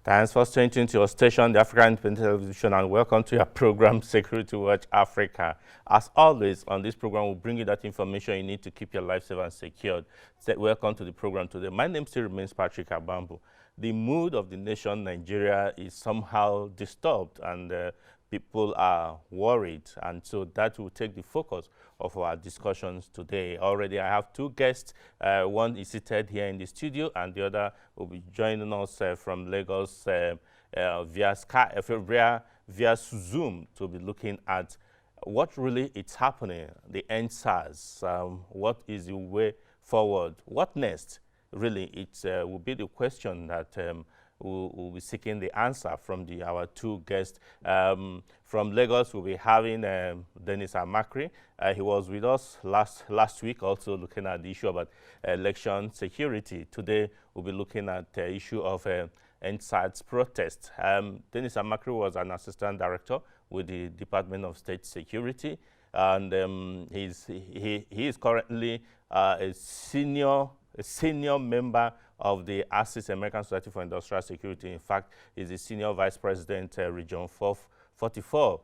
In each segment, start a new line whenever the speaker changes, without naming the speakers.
Thanks for staying tuned to your station, the African Independent Television, and welcome to your program, Security Watch Africa. As always, on this program, we'll bring you that information you need to keep your life safe and secured. Welcome to the program today. My name still remains Patrick Abambo. The mood of the nation, Nigeria, is somehow disturbed, and people are worried, and so that will take the focus of our discussions today. Already I have two guests. One is seated here in the studio, and the other will be joining us from Lagos via Zoom to be looking at what really is happening, the EndSARS, what is the way forward, what next? Really, it will be the question that we'll be seeking the answer from our two guests. From Lagos, we'll be having Dennis Amakri. He was with us last week, also looking at the issue about election security. Today, we'll be looking at the issue of EndSARS protest. Dennis Amakri was an assistant director with the Department of State Security, and he is currently a senior member of the ASIS, American Society for Industrial Security. In fact, he's the senior vice president, Region 44,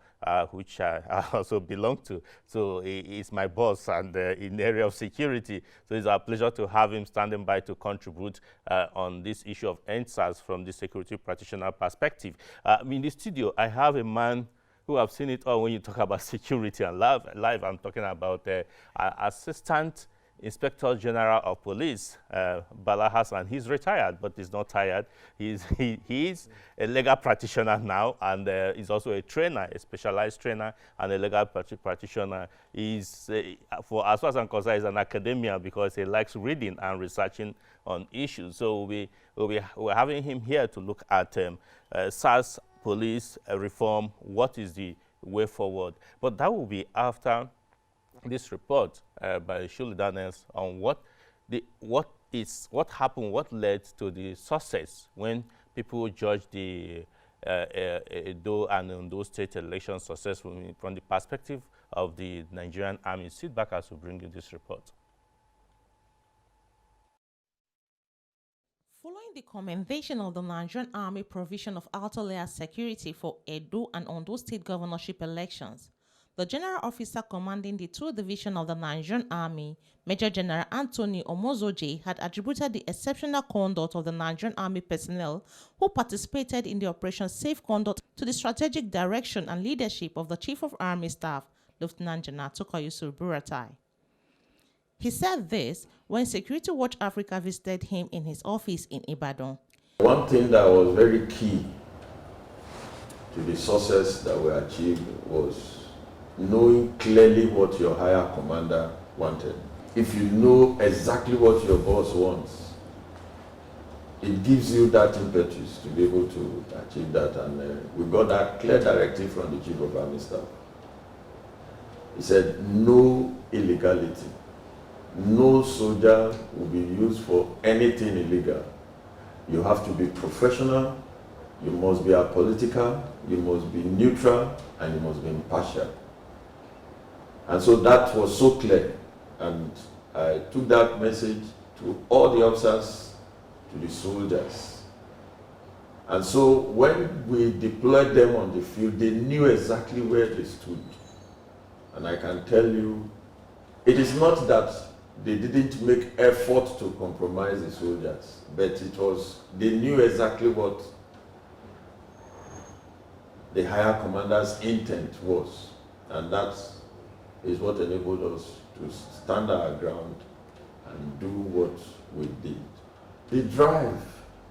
which I also belong to. So he's my boss and in the area of security. So it's our pleasure to have him standing by to contribute on this issue of EndSARS from the security practitioner perspective. In the studio, I have a man who have seen it all when you talk about security and live. I'm talking about Assistant Inspector General of Police, Bala Hassan. He's retired, but he's not tired. He is a legal practitioner now, and he's also a trainer, a specialized trainer, and a legal practitioner. He's, for as far as I'm concerned, he's an academia because he likes reading and researching on issues. So we're having him here to look at SARS police reform. What is the way forward? But that will be after this report by Shuli Daniels on what happened, what led to the success when people judge the Edo and Ondo state election successfully from the perspective of the Nigerian Army. Sit back as we bring you this report.
Following the commendation of the Nigerian Army provision of outer layer security for Edo and Ondo state governorship elections, the General Officer commanding the 2 Division of the Nigerian Army, Major General Anthony Omozoje, had attributed the exceptional conduct of the Nigerian Army personnel who participated in the Operation Safe Conduct to the strategic direction and leadership of the Chief of Army Staff, Lieutenant General Tukur Yusuf Buratai. He said this when Security Watch Africa visited him in his office in Ibadan.
One thing that was very key to the success that we achieved was knowing clearly what your higher commander wanted. If you know exactly what your boss wants, it gives you that impetus to be able to achieve that. And we got that clear directive from the Chief of Army Staff. He said, no illegality. No soldier will be used for anything illegal. You have to be professional, you must be apolitical, you must be neutral, and you must be impartial. And so that was so clear, and I took that message to all the officers, to the soldiers. And so when we deployed them on the field, they knew exactly where they stood. And I can tell you, it is not that they didn't make effort to compromise the soldiers, but it was, they knew exactly what the higher commander's intent was, and that is what enabled us to stand our ground and do what we did. The drive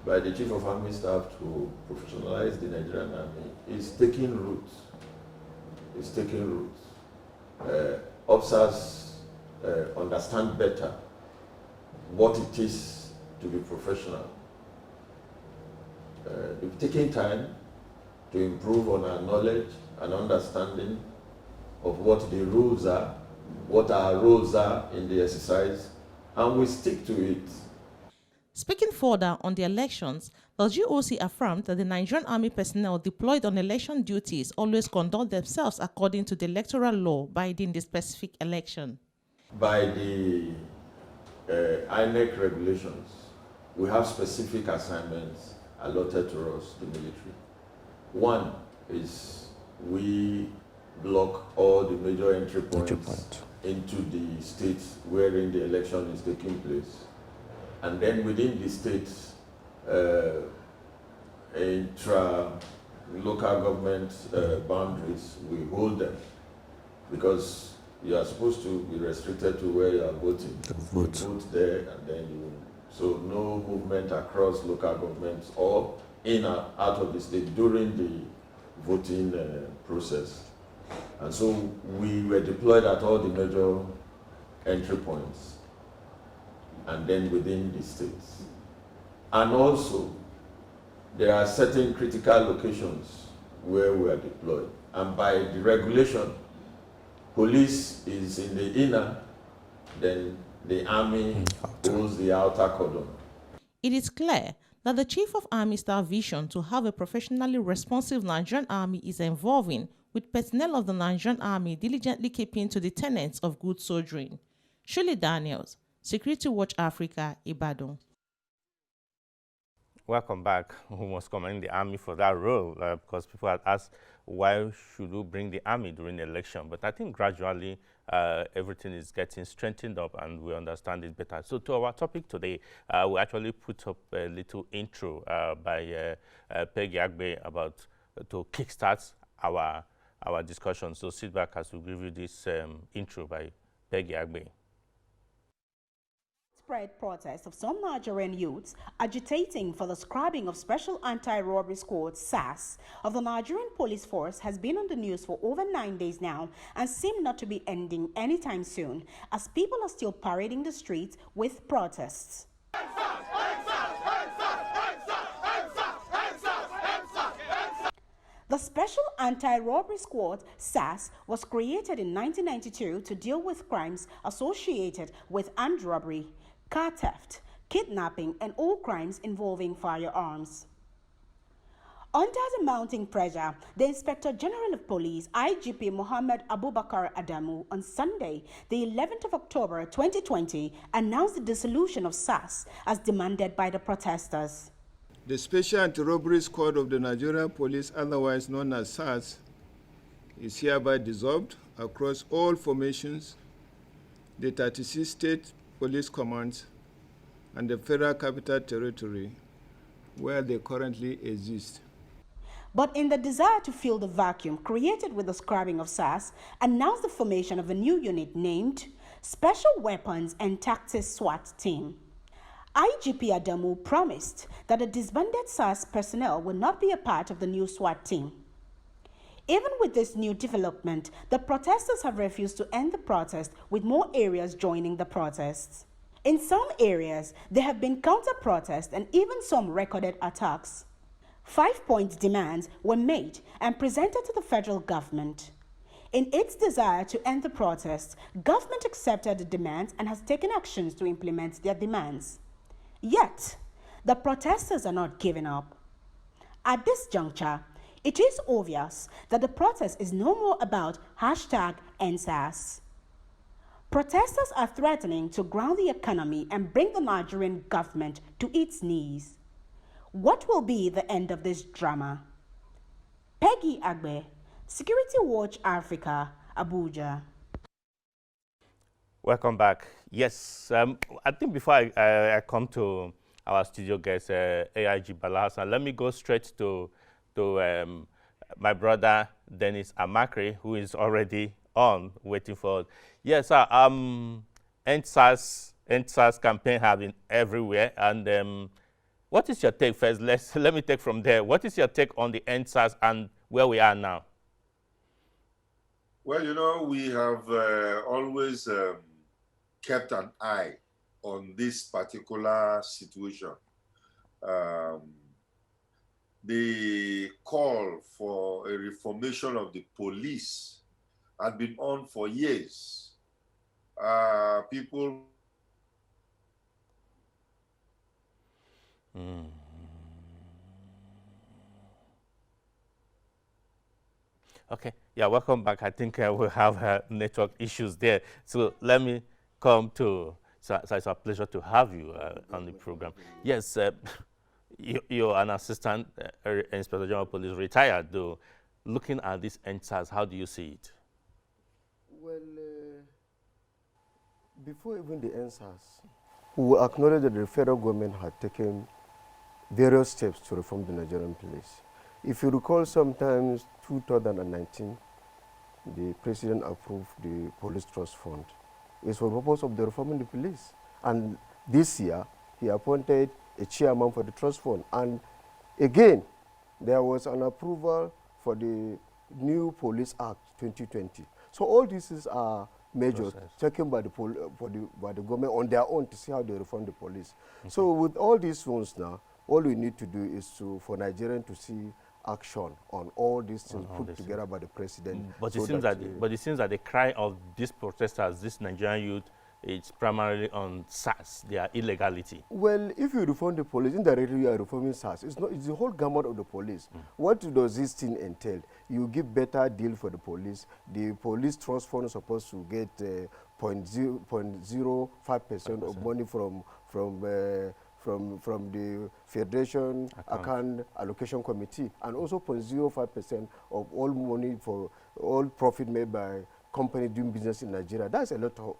by the Chief of Army Staff to professionalize the Nigerian Army is taking roots. It's taking roots. Officers understand better what it is to be professional. We've taken time to improve on our knowledge and understanding of what the rules are, what our roles are in the exercise, and we stick to it.
Speaking further on the elections, the GOC affirmed that the Nigerian Army personnel deployed on election duties always conduct themselves according to the electoral law binding the specific election.
By the INEC regulations, we have specific assignments allotted to us, the military. One is we block all the major entry points into the states wherein the election is taking place. And then within the states, intra-local government boundaries, we hold them because you are supposed to be restricted to where you are voting. You vote there and then you, so no movement across local governments or in or out of the state during the voting process. And so we were deployed at all the major entry points and then within the states. And also, there are certain critical locations where we are deployed. And by the regulation, police is in the inner, then the army holds the outer cordon.
It is clear that the Chief of Army Staff vision to have a professionally responsive Nigerian Army is evolving, with personnel of the Nigerian Army diligently keeping to the tenets of good soldiering. Shirley Daniels, Security Watch Africa, Ibadan.
Welcome back. We must commend the Army for that role because people had asked, why should we bring the Army during the election? But I think gradually everything is getting strengthened up and we understand it better. So to our topic today, we actually put up a little intro by Peggy Agbe about to kickstart our discussion. So sit back as we give you this intro by Peggy Agbe.
Widespread protests of some Nigerian youths agitating for the scrapping of Special Anti-Robbery Squad (SAS) of the Nigerian Police Force has been on the news for over 9 days now and seem not to be ending anytime soon, as people are still parading the streets with protests. The Special Anti-Robbery Squad (SAS) was created in 1992 to deal with crimes associated with armed robbery, car theft, kidnapping, and all crimes involving firearms. Under the mounting pressure, the Inspector General of Police, IGP Mohammed Abubakar Adamu, on Sunday, the 11th of October 2020, announced the dissolution of SAS as demanded by the protesters.
The Special Anti-Robbery Squad of the Nigerian Police, otherwise known as SAS, is hereby dissolved across all formations, the 36 state police commands, and the Federal Capital Territory, where they currently exist.
But in the desire to fill the vacuum created with the scrapping of SAS, announced the formation of a new unit named Special Weapons and Tactics SWAT Team. IGP Adamu promised that the disbanded SAS personnel will not be a part of the new SWAT team. Even with this new development, the protesters have refused to end the protest, with more areas joining the protests. In some areas, there have been counter-protests and even some recorded attacks. 5-point demands were made and presented to the federal government. In its desire to end the protests, government accepted the demands and has taken actions to implement their demands. Yet, the protesters are not giving up. At this juncture, it is obvious that the protest is no more about #EndSARS. Protesters are threatening to ground the economy and bring the Nigerian government to its knees. What will be the end of this drama? Peggy Agbe, Security Watch Africa, Abuja.
Welcome back. Yes, I think before I come to our studio guest, AIG Bala Hassan, let me go straight to my brother Dennis Amakri, who is already on, waiting for us. Yes, sir. EndSARS campaign have been everywhere, and what is your take first? Let me take from there. What is your take on the EndSARS and where we are now?
Well, you know, we have always kept an eye on this particular situation. The call for a reformation of the police had been on for years. People
Okay, yeah, welcome back. I think we have network issues there. So let me come to, so it's a pleasure to have you on the program. Yes, you're an assistant inspector general of police, retired though. Looking at this NSAS, how do you see it?
Well, before even the NSAS, we acknowledge that the federal government had taken various steps to reform the Nigerian police. If you recall, sometimes 2019, the president approved the police trust fund. It's for the purpose of the reforming the police. And this year, he appointed a chairman for the trust fund. And again, there was an approval for the new Police Act 2020. So all these are measures taken by the government on their own to see how they reform the police. Okay. So with all these ones now, all we need to do is for Nigerians to see action on all these things put together by the president.
But it seems that the cry of these protesters, this Nigerian youth, it's primarily on SARS, their illegality.
Well, if you reform the police, indirectly you are reforming SARS. It's the whole gamut of the police. What does this thing entail? You give better deal for the police. The police trust fund is supposed to get 0.05% of money from the Federation Account Allocation Committee, and also 0.05% of all money for all profit made by companies doing business in Nigeria. That's a lot of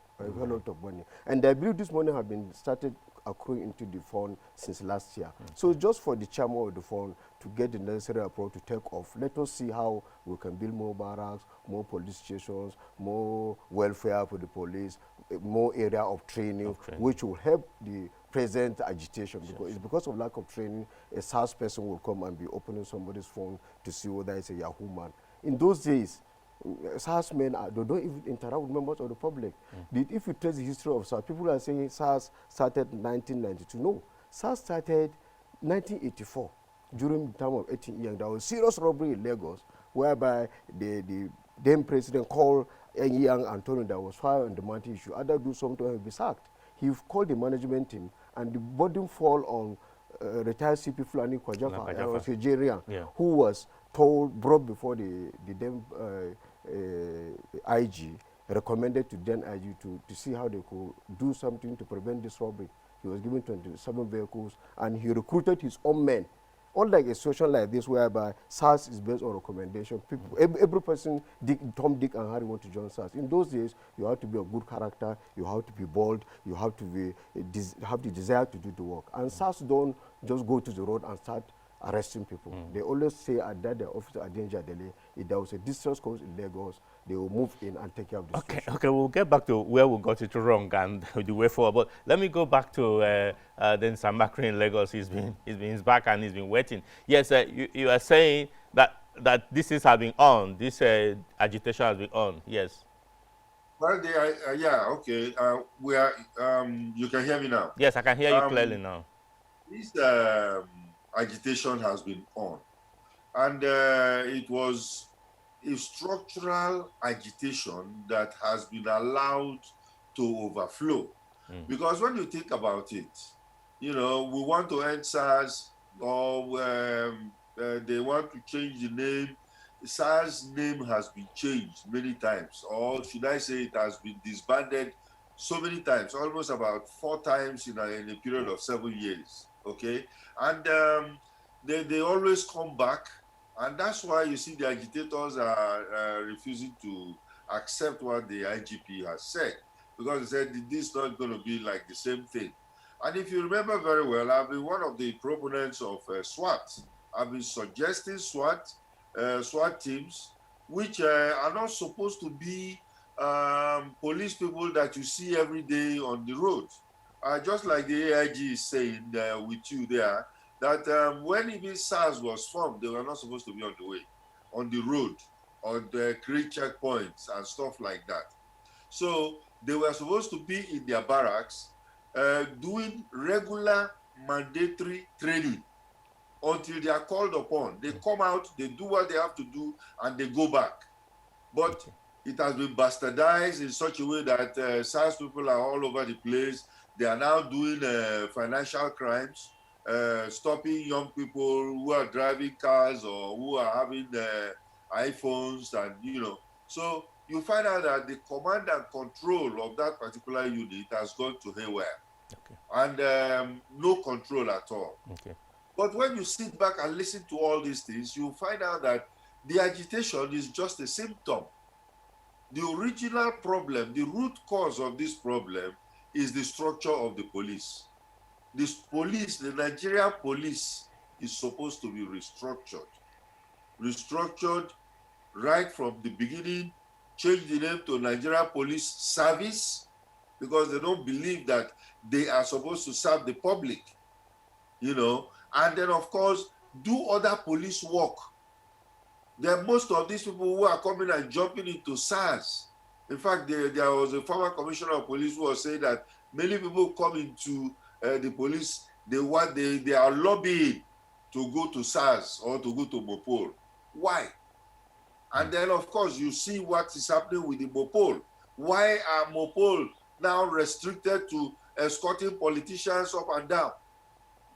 money. And I believe this money has been started accruing into the fund since last year. So just for the chairman of the fund to get the necessary approach to take off, let us see how we can build more barracks, more police stations, more welfare for the police, more area of training, which will help the present agitation. Because it's because of lack of training, a SARS person will come and be opening somebody's phone to see whether it's a Yahoo man. In those days, SARS men they don't even interact with members of the public. If you trace the history of SARS, people are saying SARS started 1992. No, SARS started 1984 during the time of 18 years. There was serious robbery in Lagos, whereby the then president called young Antonio that was fired on the mountain issue. Either do something or he'll be sacked. He called the management team, and the burden fall on retired CP Fulani Kwajafa, a Nigerian, who was brought before the then IG, recommended to then IG to see how they could do something to prevent this robbery. He was given 27 vehicles, and he recruited his own men. Unlike a situation like this, whereby SARS is based on recommendation, people, every person, Tom, Dick, and Harry want to join SARS. In those days, you have to be a good character, you have to be bold, you have to have the desire to do the work. And SARS don't just go to the road and start arresting people. They always say at their office at Danger Delay, if there was a distress cause in Lagos, they will move in and take care of the situation.
Okay, we'll get back to where we got it wrong and the way forward. But let me go back to then Sam Makri in Lagos. He's been back and he's been waiting. Yes, you are saying that this has been on, this agitation has been on. Yes.
Well, yeah, okay. We are. You can hear me now.
Yes, I can hear you clearly now.
This agitation has been on, and it was a structural agitation that has been allowed to overflow. Because when you think about it, you know, we want to end SARS, or they want to change the name. SARS name has been changed many times, or should I say it has been disbanded so many times, almost about 4 times in a period of 7 years. Okay, and they always come back, and that's why you see the agitators are refusing to accept what the IGP has said, because they said this is not going to be like the same thing. And if you remember very well, I've been one of the proponents of SWAT. I've been suggesting SWAT teams, which are not supposed to be police people that you see every day on the road. Just like the AIG is saying with you there, that when even SARS was formed, they were not supposed to be on the way, on the road, on the create checkpoints and stuff like that. So they were supposed to be in their barracks doing regular mandatory training until they are called upon. They come out, they do what they have to do, and they go back. But it has been bastardized in such a way that SARS people are all over the place. They are now doing financial crimes, stopping young people who are driving cars or who are having iPhones, and So you find out that the command and control of that particular unit has gone to haywire, and no control at all.
Okay.
But when you sit back and listen to all these things, you find out that the agitation is just a symptom. The original problem, the root cause of this problem is the structure of the police. This police, the Nigerian police, is supposed to be restructured. Restructured right from the beginning, change the name to Nigerian Police Service, because they don't believe that they are supposed to serve the public, you know, and then of course, do other police work. Then most of these people who are coming and jumping into SARS, in fact, there was a former commissioner of police who was saying that many people come into the police, they are lobbying to go to SARS or to go to Mopol. Why? And then of course, you see what is happening with the Mopol. Why are Mopol now restricted to escorting politicians up and down?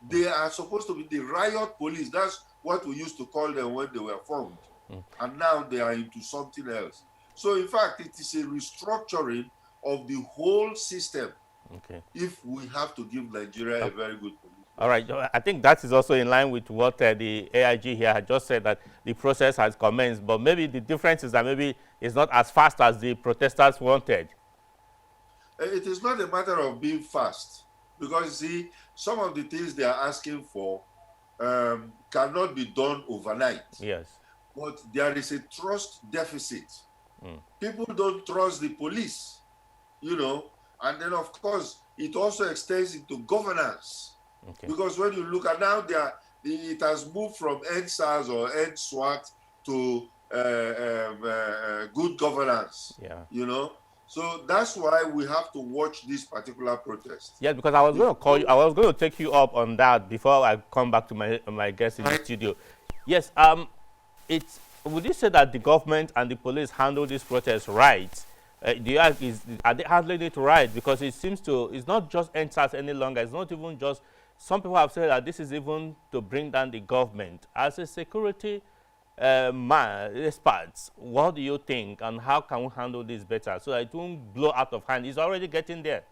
They are supposed to be the riot police. That's what we used to call them when they were formed. And now they are into something else. So in fact, it is a restructuring of the whole system.
Okay.
If we have to give Nigeria a very good police.
All right. I think that is also in line with what the AIG here had just said, that the process has commenced. But maybe the difference is that maybe it's not as fast as the protesters wanted.
It is not a matter of being fast, because see, some of the things they are asking for cannot be done overnight.
Yes.
But there is a trust deficit. People don't trust the police, you know, and then of course it also extends into governance.
Okay.
Because when you look at now, it has moved from NSAS or NSWAT to good governance.
Yeah.
You know, so that's why we have to watch this particular protest.
Yes, because I was going to call you. I was going to take you up on that before I come back to my guest in the studio. Yes. Would you say that the government and the police handle this protest right? Are they handling it right? Because it seems it's not just NSAS any longer. It's not even just. Some people have said that this is even to bring down the government. As a security experts, what do you think, and how can we handle this better so that it won't blow out of hand? It's already getting there.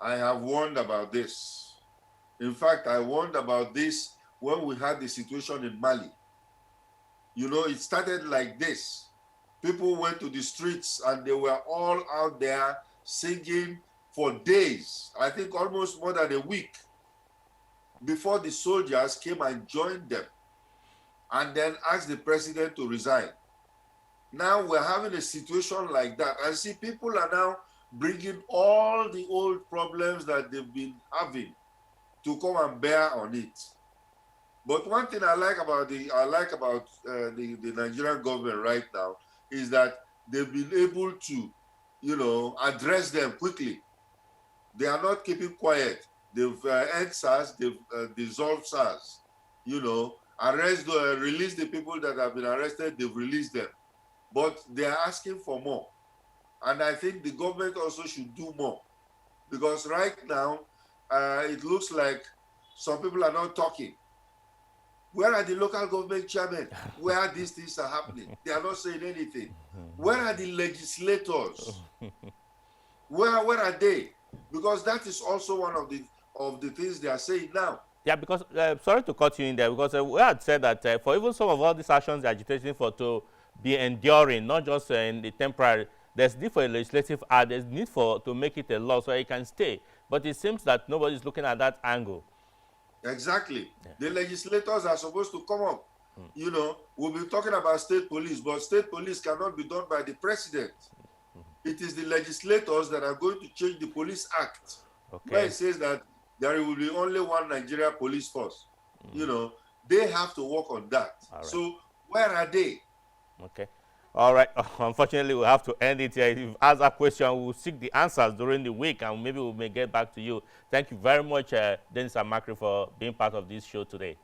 I have warned about this. In fact, I warned about this when we had the situation in Mali. You know, it started like this. People went to the streets and they were all out there singing for days, I think almost more than a week, before the soldiers came and joined them and then asked the president to resign. Now we're having a situation like that. And see, people are now bringing all the old problems that they've been having to come and bear on it. But one thing I like about the Nigerian government right now is that they've been able to, you know, address them quickly. They are not keeping quiet. They've end SARS, they've dissolved SARS, you know, release the people that have been arrested, they've released them. But they are asking for more. And I think the government also should do more. Because right now, it looks like some people are not talking. Where are the local government chairmen? Where these things are happening? They are not saying anything. Where are the legislators? Where are they? Because that is also one of the things they are saying now.
Yeah, because sorry to cut you in there, because we had said that for even some of all these actions they're agitating for to be enduring, not just in the temporary, there's need for a legislative act, there's need to make it a law so it can stay. But it seems that nobody's looking at that angle.
Exactly. Yeah. The legislators are supposed to come up. You know, we'll be talking about state police, but state police cannot be done by the president. It is the legislators that are going to change the Police Act, where it says that there will be only one Nigeria police force. You know, they have to work on that. Right. So where are they?
Okay. All right. Unfortunately, we'll have to end it here. If you ask that question, we'll seek the answers during the week, and maybe we may get back to you. Thank you very much, Dennis Amakri, for being part of this show today.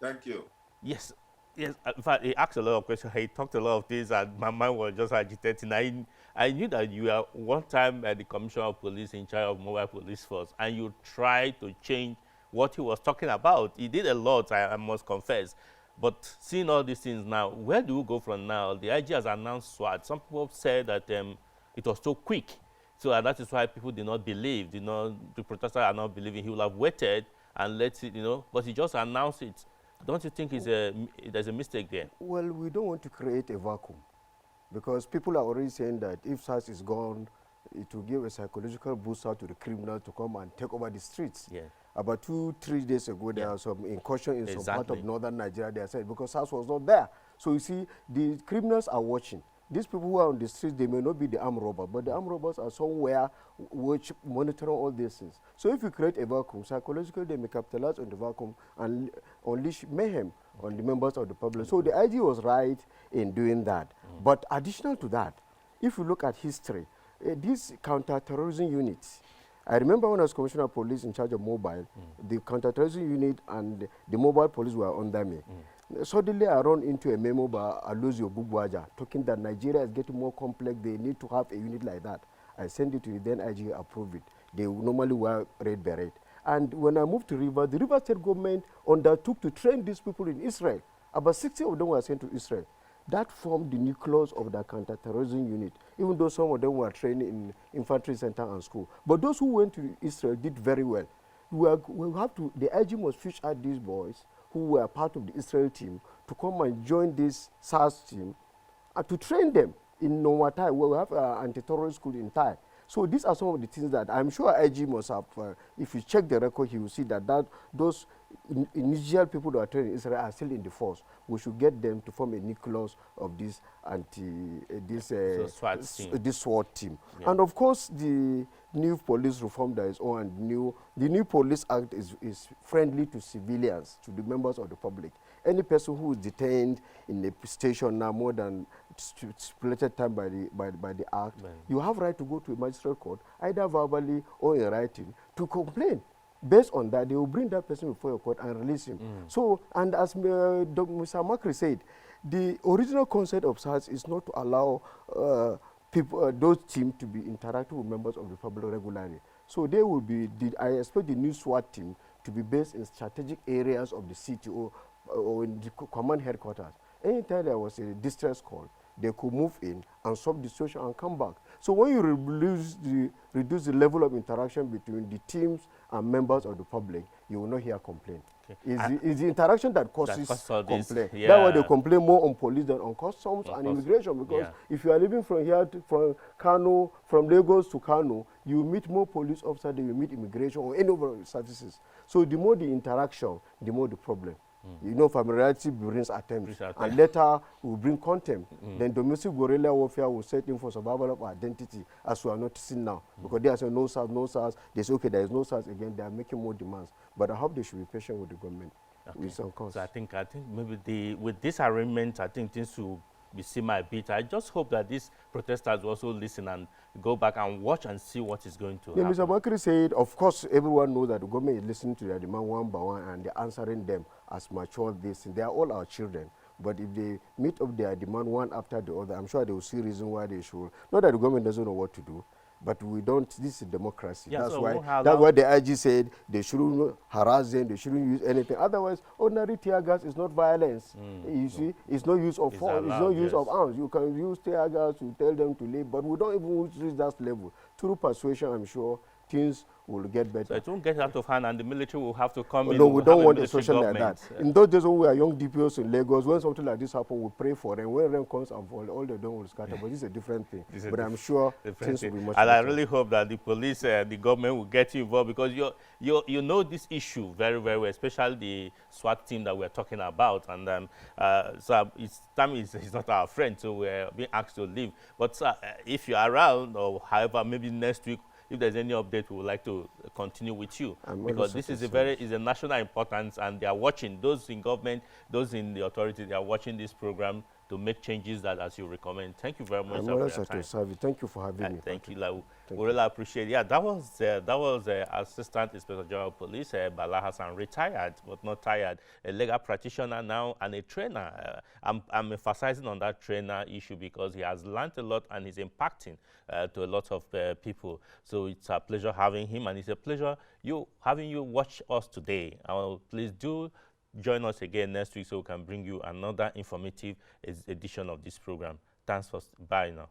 Thank you.
Yes. Yes. In fact, he asked a lot of questions. He talked a lot of things, and my mind was just agitating. I knew that you were one time the Commissioner of Police in charge of Mobile Police Force, and you tried to change what he was talking about. He did a lot, I must confess. But seeing all these things now, where do we go from now? The IG has announced SWAT. Some people said that it was so quick. So that is why people did not believe, the protesters are not believing. He will have waited and let it, but he just announced it. Don't you think there's a mistake there?
Well, we don't want to create a vacuum, because people are already saying that if SARS is gone, it will give a psychological boost out to the criminals to come and take over the streets.
Yeah.
About 2-3 days ago, there was some incursion in some part of
Exactly.
northern Nigeria, they said, because SARS was not there. So you see, the criminals are watching. These people who are on the streets, they may not be the armed robbers, but the armed robbers are somewhere which monitoring all these things. So if you create a vacuum, psychologically they may capitalize on the vacuum and unleash mayhem on the members of the public. So the IG was right in doing that. But additional to that, if you look at history, these counter-terrorism units, I remember when I was Commissioner of Police in charge of mobile, the counter-terrorism unit and the mobile police were under me. Suddenly I run into a memo by Alozio Bugwaja talking that Nigeria is getting more complex, they need to have a unit like that. I sent it to the then IG, approve it. They normally wear red beret. And when I moved to Rivers, the Rivers State government undertook to train these people in Israel. About 60 of them were sent to Israel. That formed the nucleus of the counter-terrorism unit, even though some of them were trained in infantry center and school. But those who went to Israel did very well. The IG must fish out these boys who were part of the Israel team to come and join this SARS team and to train them in Nowatai, where we have an anti-terrorist school in Tai. So these are some of the things that I'm sure IG must have, if you check the record, you will see that, those initial people that are trained in Israel are still in the force. We should get them to form a nucleus of this this SWAT team. Yeah. And of course, the new police reform that is on, the new police act is friendly to civilians, to the members of the public. Any person who is detained in a station now more than stipulated time by the act, you have right to go to a magistrate court, either verbally or in writing, to complain. Based on that, they will bring that person before your court and release him. So, and as Mr. Makri said, the original concept of SARS is not to allow those teams to be interacting with members of the public regularly. So they will be, I expect the new SWAT team to be based in strategic areas of the city or in the command headquarters. Anytime there was a distress call, they could move in and solve the situation and come back. So when you reduce the level of interaction between the teams and members of the public, you will not hear complaint. Okay. It's the interaction that causes complaint. Yeah. That's why they complain more on police than on customs and immigration, because if you are living from here, from Kano, from Lagos to Kano, you meet more police officers than you meet immigration or any other services. So the more the interaction, the more the problem. You know, familiarity brings attempt, and later will bring contempt. Then domestic guerrilla warfare will set in for survival of identity, as we are noticing now. Because they are saying no SARS, no SARS. They say, okay, there is no SARS again. They are making more demands. But I hope they should be patient with the government. With some course.
So I think maybe with this arrangement, I think things will be seen a bit. I just hope that these protesters will also listen and go back and watch and see what is going to happen.
Mr. Makri said, of course, everyone knows that the government is listening to their demand one by one and they're answering them as mature this. They are all our children. But if they meet up their demand one after the other, I'm sure they will see reason why they should. Not that the government doesn't know what to do, but we don't. This is democracy. Yeah, that's so why the IG said they shouldn't harass them, they shouldn't use anything. Otherwise, ordinary tear gas is not violence. You see, it's no use of force, it's no use of arms. You can use tear gas to tell them to leave, but we don't even reach that level. Through persuasion, I'm sure things will get better.
So it won't get out of hand and the military will have to come in.
No, we don't want a social like that. In those days when we were young DPOs in Lagos, when something like this happens, we pray for them. When rain comes and falls, all the dome will scatter. But this is a different thing. But I'm sure things will be much better.
And I really hope that the police, the government will get involved, because you know this issue very, very well, especially the SWAT team that we're talking about. And so time is not our friend, so we're being asked to leave. But if you're around, or however, maybe next week, if there's any update, we would like to continue with you, because this is a national importance, and they are watching, those in government, those in the authority, they are watching this program to make changes that as you recommend. Thank you very much for your time.
Thank you for having me.
Thank you, Lau. We really appreciate it. Yeah, that was Assistant Inspector General of Police, Bala Hassan, retired but not tired, a legal practitioner now and a trainer. I'm emphasizing on that trainer issue because he has learned a lot and he's impacting to a lot of people. So it's a pleasure having him, and it's a pleasure having you watch us today. Please do join us again next week so we can bring you another informative edition of this program. Thanks for bye now.